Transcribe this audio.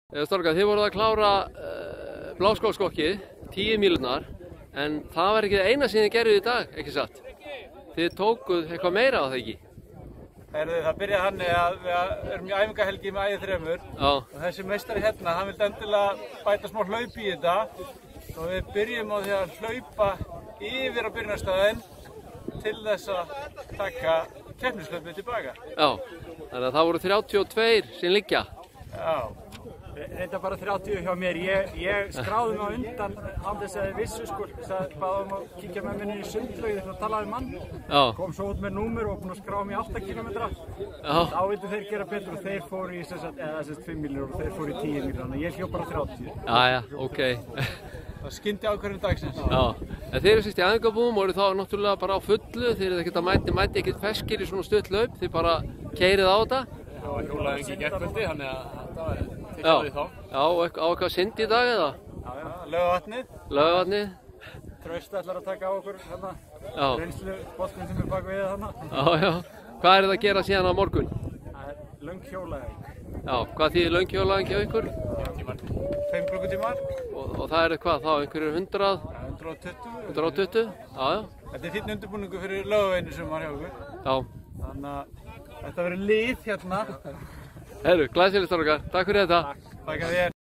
Strákar, þið voruð að klára bláskólaskokkið, 10 mílurnar, en það var ekki það eina sem þið gerðuð í dag, ekki satt? Þið tókuð eitthvað meira á það ekki? Það byrjaði þannig að við erum í æfingahelgi með æði 3 og þessi meistari hérna, hann vildi endilega bæta smá hlaup í þetta og við byrjum á því að hlaupa yfir á byrjunarstaðinn til þess að taka keppnislaupið tilbaka. Já, þannig að það voru 32 sem liggja. Já. Reynda bara 30 hjá mér. Ég skráði mig á undan án þess að þið vissu sko. Báðum að kíkja með minni í sundlaugið til að tala við mann. Já. Kom svo út með númer og búinn að skrá mig 8 km. Þá vildu þeir gera betur og þeir fóru í 5 mílur og þeir fóru í 10 mílur. Þannig að ég hljóp bara 30. Jæja, ok. Það skyndi ákvörðun dagsins. Já. En þeir eru sérst í æfingabúðum og eru þá náttúrulega bara á fullu. Þeir eru ekkert að mæti ekkert feskir í svona stutt hlaup. Þið bara keyrið á þetta. Já, hjólaði ekki í gærkvöldi, þannig að þetta var Já, á eitthvað synd í dag eða? Já, Laugavatnið. Laugavatnið. Traust ætlar að taka á okkur hérna. Já. Reynslu boltinn sem er bak við þarna. Já. Hvað er það að gera síðan á morgun? Það er löng hjólaðing. Já, hvað þýðir löng hjólaðing hjá ykkur? 5 klukkutímar. Og það er hvað þá, einhverjir 100? 120. 120? Já. Þetta er fínn undirbúningu fyrir Laugaveginum sem var hjá okkur. Já. Þannig að þetta verður lið hérna. Herru, glæsilegt strákar. Takk fyrir þetta. Takk að þér.